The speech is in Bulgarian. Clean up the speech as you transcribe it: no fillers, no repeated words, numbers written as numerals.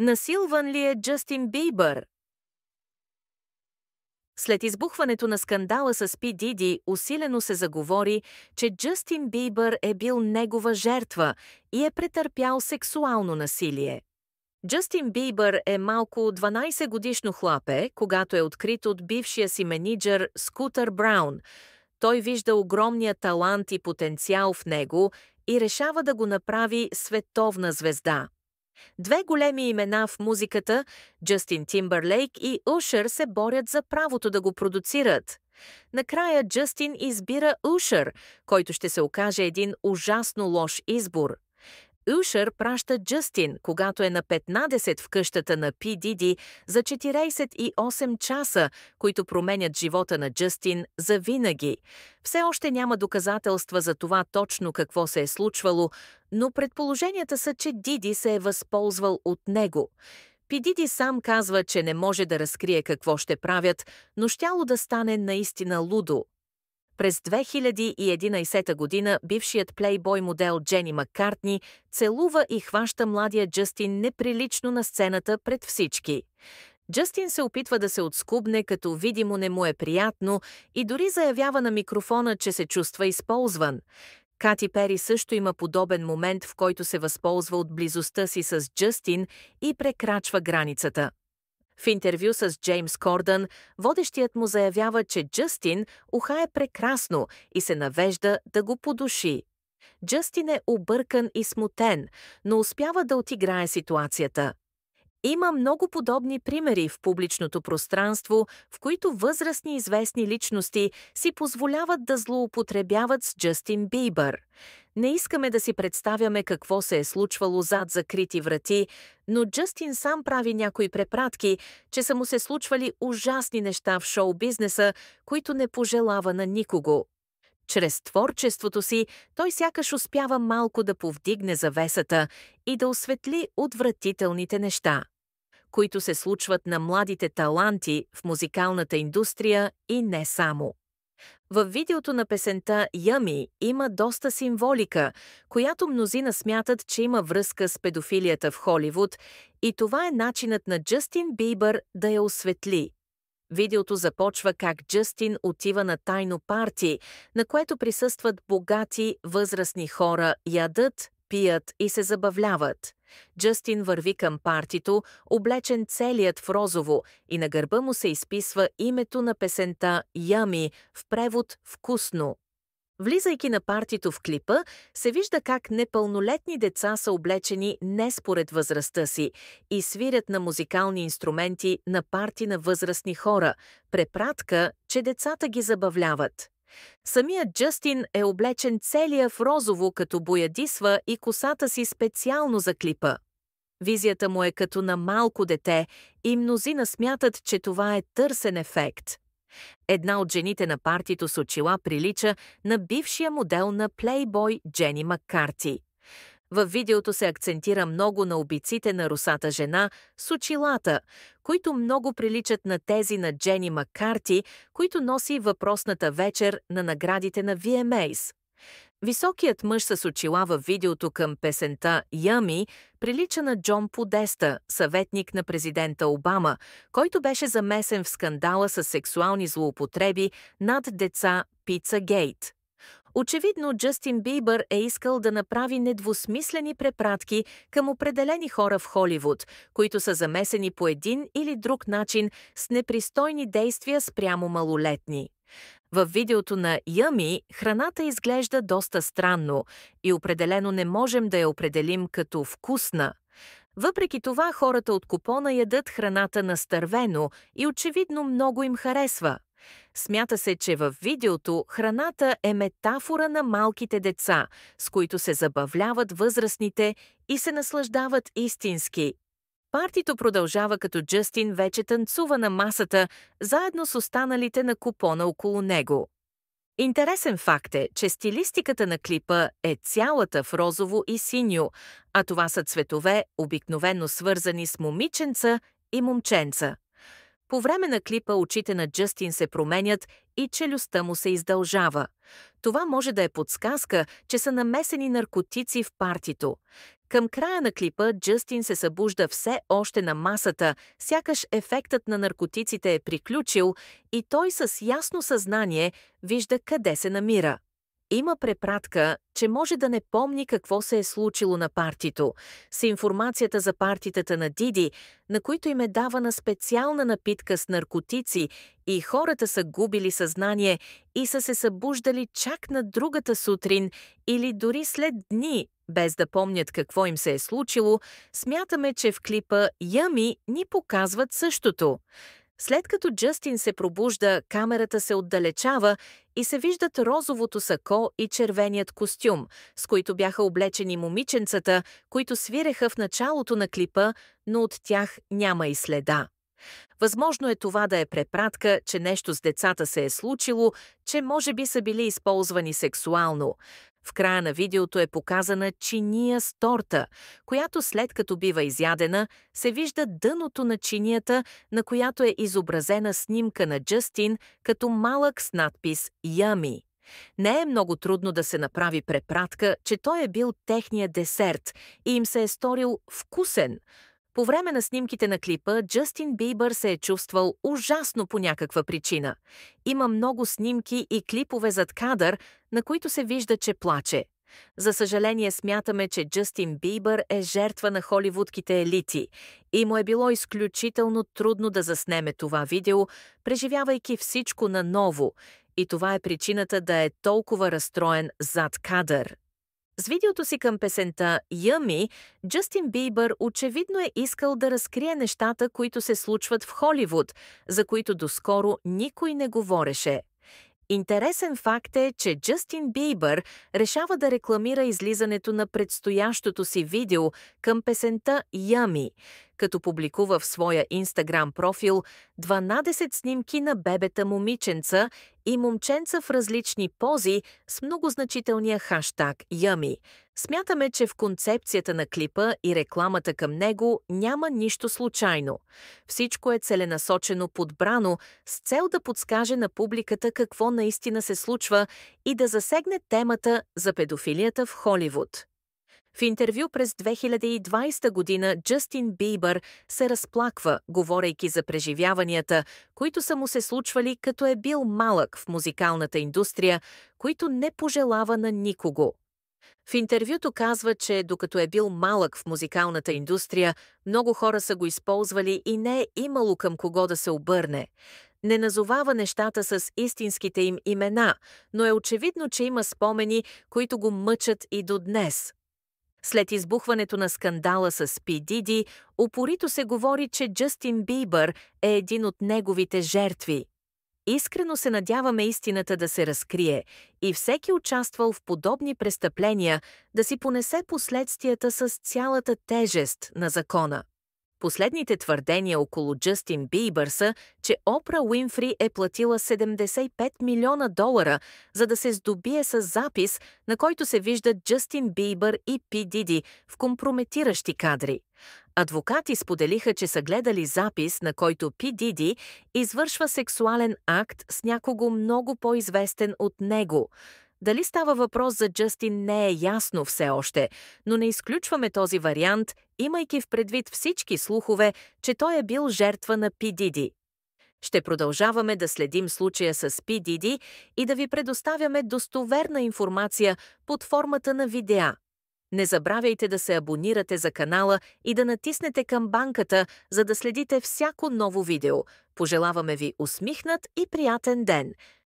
Насилван ли е Джастин Бийбър? След избухването на скандала с Пи Диди, усилено се заговори, че Джастин Бийбър е бил негова жертва и е претърпял сексуално насилие. Джастин Бийбър е малко 12-годишно хлапе, когато е открит от бившия си менеджер Скутър Браун. Той вижда огромния талант и потенциал в него и решава да го направи световна звезда. Две големи имена в музиката, Джастин Тимбърлейк и Ушър, се борят за правото да го продуцират. Накрая Джастин избира Ушър, който ще се окаже един ужасно лош избор. Ушър праща Джастин, когато е на 15 в къщата на Пи Диди, за 48 часа, които променят живота на Джастин завинаги. Все още няма доказателства за това точно какво се е случвало, но предположенията са, че Диди се е възползвал от него. Пи Диди сам казва, че не може да разкрие какво ще правят, но щяло да стане наистина лудо. През 2011 година бившият плейбой модел Джени Маккартни целува и хваща младия Джастин неприлично на сцената пред всички. Джастин се опитва да се отскубне, като видимо не му е приятно, и дори заявява на микрофона, че се чувства използван. Кати Пери също има подобен момент, в който се възползва от близостта си с Джастин и прекрачва границата. В интервю с Джеймс Кордън, водещият му заявява, че Джастин ухае прекрасно и се навежда да го подуши. Джастин е объркан и смутен, но успява да отиграе ситуацията. Има много подобни примери в публичното пространство, в които възрастни известни личности си позволяват да злоупотребяват с Джастин Бийбър. Не искаме да си представяме какво се е случвало зад закрити врати, но Джастин сам прави някои препратки, че са му се случвали ужасни неща в шоу-бизнеса, които не пожелава на никого. Чрез творчеството си той сякаш успява малко да повдигне завесата и да осветли отвратителните неща, които се случват на младите таланти в музикалната индустрия и не само. Във видеото на песента Yummy има доста символика, която мнозина смятат, че има връзка с педофилията в Холивуд, и това е начинът на Джастин Бийбър да я осветли. Видеото започва как Джастин отива на тайно парти, на което присъстват богати, възрастни хора, ядат, пият и се забавляват. Джастин върви към партито, облечен целият в розово, и на гърба му се изписва името на песента Yummy, в превод «Вкусно». Влизайки на партито в клипа, се вижда как непълнолетни деца са облечени не според възрастта си и свирят на музикални инструменти на парти на възрастни хора, препратка, че децата ги забавляват. Самият Джастин е облечен целия в розово, като боядисва и косата си специално за клипа. Визията му е като на малко дете и мнозина смятат, че това е търсен ефект. Една от жените на партито с очила прилича на бившия модел на плейбой Джени Маккарти. Във видеото се акцентира много на обиците на русата жена с очилата, които много приличат на тези на Джени Маккарти, които носи въпросната вечер на наградите на VMAs. Високият мъж с очила във видеото към песента Yummy прилича на Джон Подеста, съветник на президента Обама, който беше замесен в скандала с сексуални злоупотреби над деца Пицагейт. Очевидно, Джастин Бийбър е искал да направи недвусмислени препратки към определени хора в Холивуд, които са замесени по един или друг начин с непристойни действия спрямо малолетни. Във видеото на Yummy храната изглежда доста странно и определено не можем да я определим като вкусна. Въпреки това, хората от купона ядат храната настървено и очевидно много им харесва. Смята се, че във видеото храната е метафора на малките деца, с които се забавляват възрастните и се наслаждават истински. Партито продължава, като Джастин вече танцува на масата, заедно с останалите на купона около него. Интересен факт е, че стилистиката на клипа е цялата в розово и синьо, а това са цветове, обикновено свързани с момиченца и момченца. По време на клипа очите на Джастин се променят и челюстта му се издължава. Това може да е подсказка, че са намесени наркотици в партито. Към края на клипа Джастин се събужда все още на масата, сякаш ефектът на наркотиците е приключил и той с ясно съзнание вижда къде се намира. Има препратка, че може да не помни какво се е случило на партито, с информацията за партитата на Диди, на които им е давана специална напитка с наркотици и хората са губили съзнание и са се събуждали чак на другата сутрин или дори след дни, без да помнят какво им се е случило. Смятаме, че в клипа Yummy ни показват същото. След като Джастин се пробужда, камерата се отдалечава и се виждат розовото сако и червеният костюм, с които бяха облечени момиченцата, които свиреха в началото на клипа, но от тях няма и следа. Възможно е това да е препратка, че нещо с децата се е случило, че може би са били използвани сексуално. В края на видеото е показана чиния с торта, която след като бива изядена, се вижда дъното на чинията, на която е изобразена снимка на Джастин като малък с надпис Yummy. Не е много трудно да се направи препратка, че той е бил техния десерт и им се е сторил вкусен. По време на снимките на клипа Джастин Бибър се е чувствал ужасно по някаква причина. Има много снимки и клипове зад кадър, на които се вижда, че плаче. За съжаление смятаме, че Джастин Бибър е жертва на холивудските елити и му е било изключително трудно да заснеме това видео, преживявайки всичко наново, и това е причината да е толкова разстроен зад кадър. С видеото си към песента Yummy, Джастин Бибър очевидно е искал да разкрие нещата, които се случват в Холивуд, за които доскоро никой не говореше. Интересен факт е, че Джастин Бибър решава да рекламира излизането на предстоящото си видео към песента Yummy, като публикува в своя Инстаграм профил 12 снимки на бебета момиченца и момченца в различни пози с многозначителния хаштаг Yummy. Смятаме, че в концепцията на клипа и рекламата към него няма нищо случайно. Всичко е целенасочено подбрано с цел да подскаже на публиката какво наистина се случва и да засегне темата за педофилията в Холивуд. В интервю през 2020 година Джастин Бибър се разплаква, говорейки за преживяванията, които са му се случвали като е бил малък в музикалната индустрия, които не пожелава на никого. В интервюто казва, че докато е бил малък в музикалната индустрия, много хора са го използвали и не е имало към кого да се обърне. Не назовава нещата с истинските им имена, но е очевидно, че има спомени, които го мъчат и до днес. След избухването на скандала с P. Diddy, упорито се говори, че Джастин Бибър е един от неговите жертви. Искрено се надяваме истината да се разкрие и всеки участвал в подобни престъпления да си понесе последствията с цялата тежест на закона. Последните твърдения около Джастин Бибър са, че Опра Уинфри е платила $75 милиона, за да се здобие с запис, на който се виждат Джастин Бибър и P. Diddy в компрометиращи кадри. Адвокати споделиха, че са гледали запис, на който P. Diddy извършва сексуален акт с някого много по-известен от него. Дали става въпрос за Джастин не е ясно все още, но не изключваме този вариант, имайки в предвид всички слухове, че той е бил жертва на P. Diddy. Ще продължаваме да следим случая с P. Diddy и да ви предоставяме достоверна информация под формата на видеа. Не забравяйте да се абонирате за канала и да натиснете камбанката, за да следите всяко ново видео. Пожелаваме ви усмихнат и приятен ден!